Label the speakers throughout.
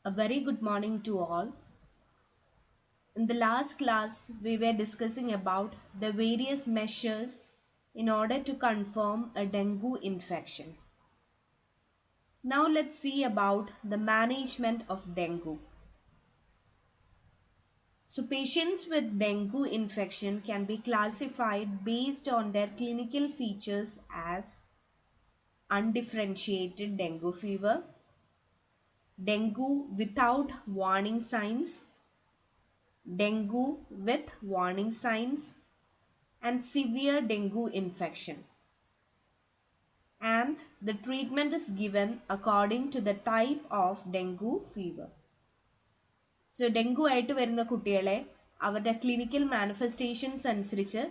Speaker 1: A very good morning to all. In the last class, we were discussing about the various measures in order to confirm a dengue infection. Now let's see about the management of dengue. So patients with dengue infection can be classified based on their clinical features as undifferentiated dengue fever, dengue without warning signs, dengue with warning signs, and severe dengue infection. And the treatment is given according to the type of dengue fever. So dengue ആയിട്ട് വരുന്ന കുട്ടികളെ അവരുടെ clinical manifestations അനുസരിച്ച്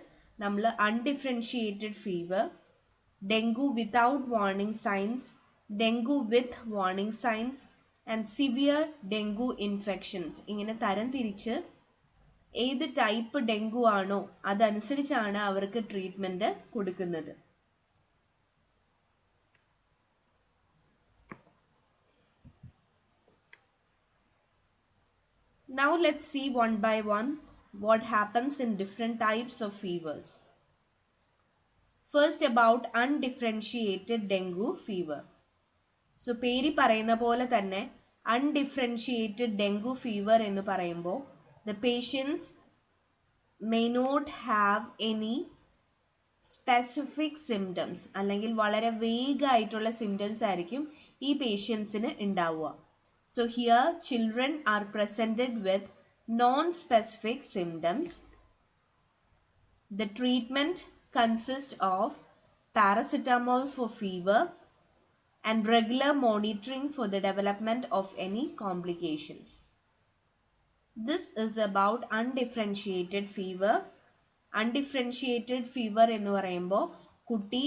Speaker 1: നമ്മൾ undifferentiated fever, dengue without warning signs, dengue with warning signs and severe dengue infections ഇങ്ങനെ തരം തിരിച്ച് ഏത് ടൈപ്പ് ഡെങ്കു ആണോ അതനുസരിച്ചാണ് അവർക്ക് ട്രീറ്റ്മെൻറ്റ് കൊടുക്കുന്നത്. Now let's see one by one what happens in different types of fevers. First about undifferentiated dengue fever. So പേര് പറയുന്ന പോലെ തന്നെ undifferentiated dengue fever എന്ന് പറയുമ്പോൾ the patients may not have any specific symptoms അല്ലെങ്കിൽ വളരെ വേഗമായിട്ടുള്ള symptoms ആയിരിക്കും ഈ പേഷ്യൻസിന് ഉണ്ടാവുക. So here children are presented with non-specific symptoms. The treatment consists of paracetamol for fever and regular monitoring for the development of any complications. This is about undifferentiated fever. Undifferentiated fever എന്ന് പറയുമ്പോൾ കുട്ടി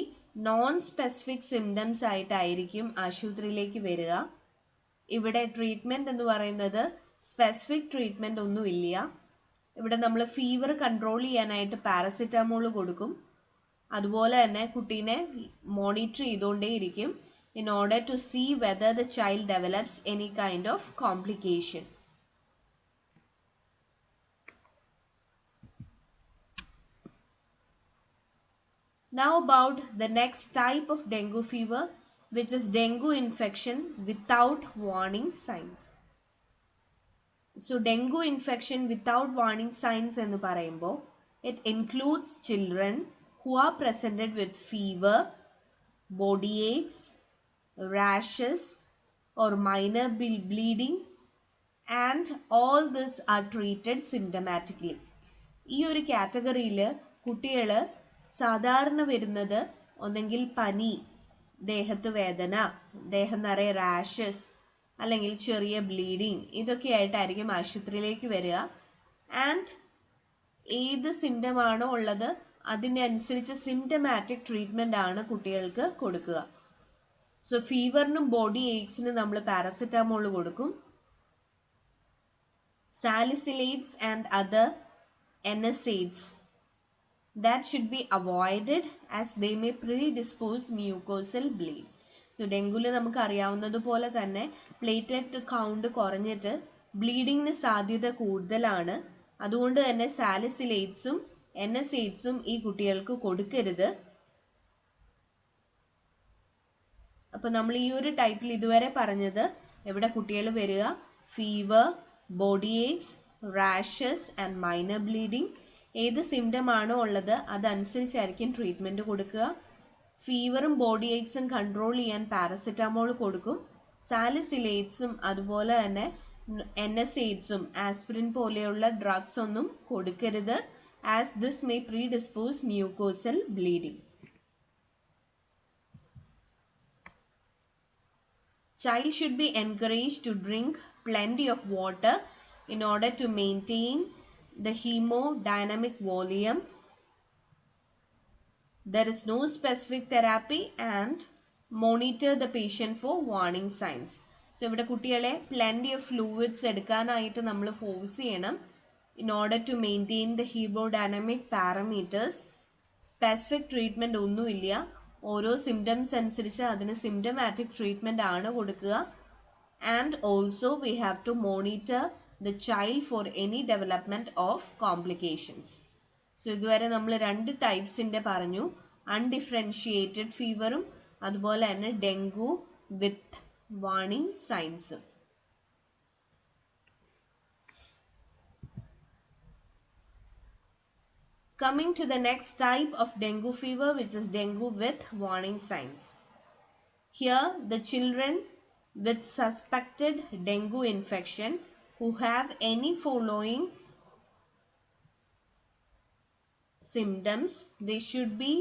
Speaker 1: non specific symptoms ആയിട്ടായിരിക്കും ആശുപത്രിയിലേക്ക് വരിക. ഇവിടെ treatment എന്ന് പറയുന്നത് specific treatment ഒന്നുമില്ല. ഇവിടെ നമ്മൾ ഫീവർ കൺട്രോൾ ചെയ്യാനായിട്ട് പാരസിറ്റമോൾ കൊടുക്കും. അതുപോലെ തന്നെ കുട്ടീനെ മോണിറ്റർ ചെയ്തുകൊണ്ടേയിരിക്കും in order to see whether the child develops any kind of complication. Now about the next type of dengue fever, which is dengue infection without warning signs. So dengue infection without warning signs എന്ന് പറയുമ്പോൾ it includes children who are presented with fever, body aches, rashes or minor bleeding, and all this are treated symptomatically. ഈ ഒരു കാറ്റഗറിയിൽ കുട്ടികൾ സാധാരണ വരുന്നത് ഒന്നെങ്കിൽ പനി, ദേഹത്ത് വേദന, ദേഹം നിറയെ റാഷസ് അല്ലെങ്കിൽ ചെറിയ ബ്ലീഡിങ് ഇതൊക്കെ ആയിട്ടായിരിക്കും ആശുപത്രിയിലേക്ക് വരിക. ആൻഡ് ഏത് സിംറ്റമാണോ ഉള്ളത് അതിനനുസരിച്ച് സിംറ്റമാറ്റിക് ട്രീറ്റ്മെൻ്റ് ആണ് കുട്ടികൾക്ക് കൊടുക്കുക. സോ ഫീവറിനും ബോഡി ഏക്സിനും നമ്മൾ പാരസിറ്റമോൾ കൊടുക്കും. Salicylates and other NSAIDs that should be avoided as they may predispose mucosal bleed. So ഡെങ്കുവിൽ നമുക്ക് അറിയാവുന്നതുപോലെ തന്നെ പ്ലേറ്റ്ലെറ്റ് കൗണ്ട് കുറഞ്ഞിട്ട് ബ്ലീഡിങ്ങിന് സാധ്യത കൂടുതലാണ്. അതുകൊണ്ട് തന്നെ സാലിസിലേറ്റ്സും NSAIDസും ഈ കുട്ടികൾക്ക് കൊടുക്കരുത്. അപ്പോൾ നമ്മൾ ഈ ഒരു ടൈപ്പിൽ ഇതുവരെ പറഞ്ഞത് എവിടെ കുട്ടികൾ വരിക fever, body aches, rashes and minor bleeding. ഏത് സിംറ്റം ആണോ ഉള്ളത് അതനുസരിച്ചായിരിക്കും ട്രീറ്റ്മെൻറ്റ് കൊടുക്കുക. ഫീവറും ബോഡി ഏക്സും കൺട്രോൾ ചെയ്യാൻ പാരസിറ്റമോൾ കൊടുക്കും. സാലിസിലേറ്റ്സും അതുപോലെ തന്നെ NSAIDസും ആസ്പിരിൻ പോലെയുള്ള ഡ്രഗ്സ് ഒന്നും കൊടുക്കരുത് as this may predispose mucosal bleeding. Child should be encouraged to drink plenty of water in order to maintain the hemodynamic volume. There is no specific therapy and monitor the patient for warning signs. So ഇവിടെ കുട്ടികളെ plenty of fluids എടുക്കാനായിട്ട് നമ്മൾ force ചെയ്യണം in order to maintain the hemodynamic parameters. Specific treatment ഒന്നുമില്ല. ഓരോ symptoms അനുസരിച്ച് അതിന് symptomatic treatment ആണ് കൊടുക്കുക. and also we have to monitor the child for any development of complications. So ഇതുവരെ നമ്മൾ രണ്ട് ടൈപ്സിൻ്റെ പറഞ്ഞു, അൺഡിഫറൻഷിയേറ്റഡ് ഫീവറും അതുപോലെ തന്നെ ഡെങ്കു വിത്ത് വാർണിംഗ് സൈൻസും. Coming to the next type of dengue fever, which is dengue with warning signs. Here, the children with suspected dengue infection who have any following symptoms, they should be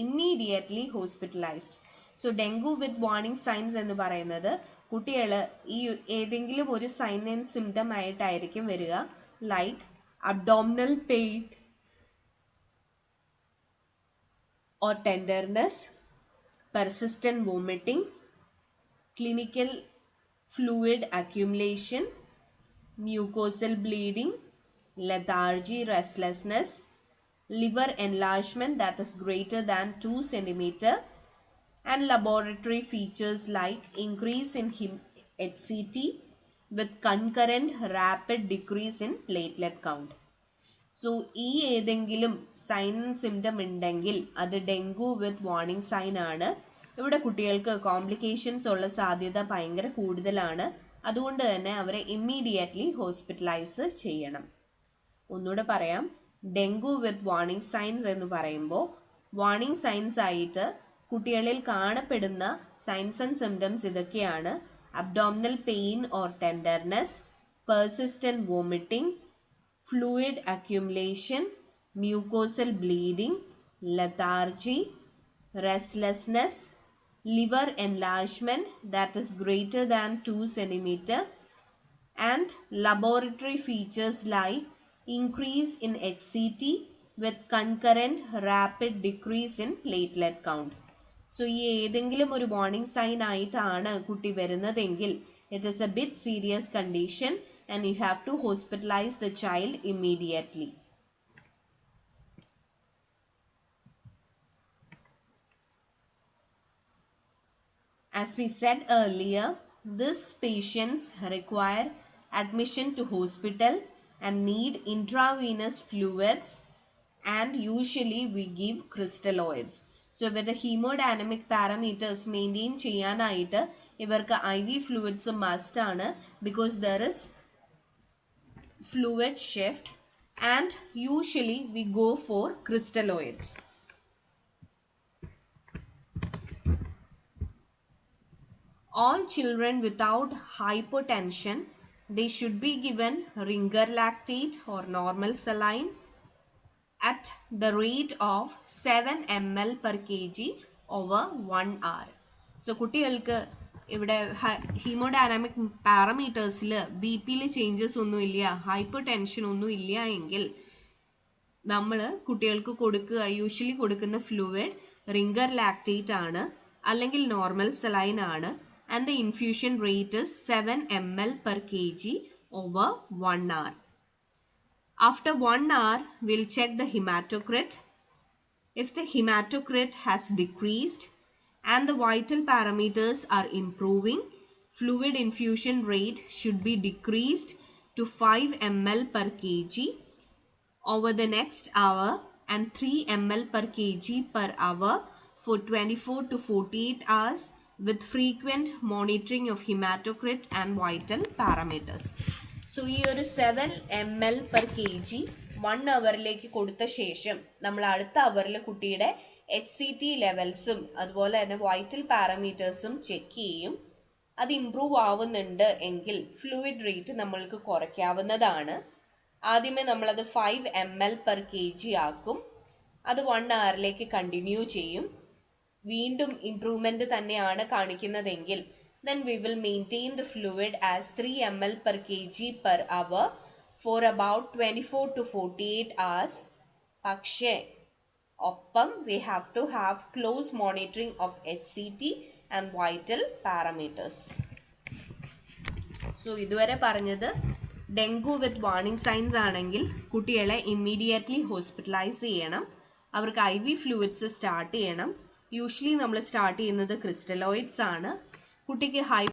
Speaker 1: immediately hospitalized. So, dengue with warning signs എന്ന് പറയുന്നത് കുട്ടികൾ ഈ ഏതെങ്കിലും ഒരു sign and symptom ആയിട്ടായിരിക്കും വരിക. Like abdominal pain or tenderness, persistent vomiting, clinical fluid accumulation, mucosal bleeding, lethargy, restlessness, liver enlargement that is greater than 2 cm, and laboratory features like increase in HCT with concurrent rapid decrease in platelet count. So ഈ ഏതെങ്കിലും sign symptom ഉണ്ടെങ്കിൽ അത് dengue with warning sign ആണ്. ഇവിടെ കുട്ടികൾക്ക് complications ഉള്ള സാധ്യത ഭയങ്കര കൂടുതലാണ്. അതുകൊണ്ട് തന്നെ അവരെ ഇമ്മീഡിയറ്റ്ലി ഹോസ്പിറ്റലൈസ് ചെയ്യണം. ഒന്നുകൂടെ പറയാം, ഡെങ്കു വിത്ത് വാർണിംഗ് സൈൻസ് എന്ന് പറയുമ്പോൾ വാർണിംഗ് സൈൻസ് ആയിട്ട് കുട്ടികളിൽ കാണപ്പെടുന്ന സൈൻസ് ആൻഡ് സിംറ്റംസ് ഇതൊക്കെയാണ്: abdominal pain or tenderness, persistent vomiting, fluid accumulation, mucosal bleeding, lethargy, restlessness, liver enlargement that is greater than 2 cm, and laboratory features like increase in HCT with concurrent rapid decrease in platelet count. So ഈ ഏതെങ്കിലും ഒരു warning sign ആയിട്ടാണ് കുട്ടി വരുന്നതെങ്കിൽ it is a bit serious condition and you have to hospitalize the child immediately. As we said earlier, these patients require admission to hospital and need intravenous fluids, and usually we give crystalloids. So ഇവരുടെ ഹീമോഡൈനമിക് parameters maintain ചെയ്യാനായിട്ട് ഇവർക്ക് IV fluids must ആണ്, because there is fluid shift, and usually we go for crystalloids. All children without hypotension, they should be given ringer lactate or normal saline at the rate of 7 ml per kg over 1 hour. So കുട്ടികൾക്ക് ഇവിടെ haemodynamic പാരാമീറ്റേഴ്സിൽ BP changes ഒന്നുമില്ല, hyper tension ഒന്നും ഇല്ല എങ്കിൽ നമ്മൾ കുട്ടികൾക്ക് usually കൊടുക്കുന്ന fluid ringer lactate ആണ്, അല്ലെങ്കിൽ നോർമൽ സലൈൻ ആണ്. And the infusion rate is 7 ml per kg over 1 hour. After 1 hour, we'll check the hematocrit. If the hematocrit has decreased and the vital parameters are improving, fluid infusion rate should be decreased to 5 ml per kg over the next hour and 3 ml per kg per hour for 24 to 48 hours with frequent monitoring of hematocrit and vital parameters. So ഈ ഒരു 7 ml per kg 1 അവറിലേക്ക് കൊടുത്ത ശേഷം നമ്മൾ അടുത്ത അവറിൽ കുട്ടിയുടെ HCT ലെവൽസും അതുപോലെ തന്നെ vital പാരാമീറ്റേഴ്സും check ചെയ്യും. അത് ഇംപ്രൂവ് ആവുന്നുണ്ട് എങ്കിൽ ഫ്ലൂയിഡ് റേറ്റ് നമ്മൾക്ക് കുറയ്ക്കാവുന്നതാണ്. ആദ്യമേ നമ്മളത് 5 ml per kg ആക്കും. അത് 1 hourലേക്ക് കണ്ടിന്യൂ ചെയ്യും. വീണ്ടും ഇംപ്രൂവ്മെൻറ്റ് തന്നെയാണ് കാണിക്കുന്നതെങ്കിൽ then we will maintain the fluid as 3 ml per kg per hour for about 24 to 48 hours. പക്ഷേ ഒപ്പം we have to have close monitoring of HCT and vital parameters. So ഇതുവരെ പറഞ്ഞത് dengue with warning signs ആണെങ്കിൽ കുട്ടികളെ immediately hospitalise ചെയ്യണം. അവർക്ക് IV fluids start ചെയ്യണം. Usually നമ്മൾ സ്റ്റാർട്ട് ചെയ്യുന്നത് ക്രിസ്റ്റലോയിഡ്സ് ആണ്. കുട്ടിക്ക്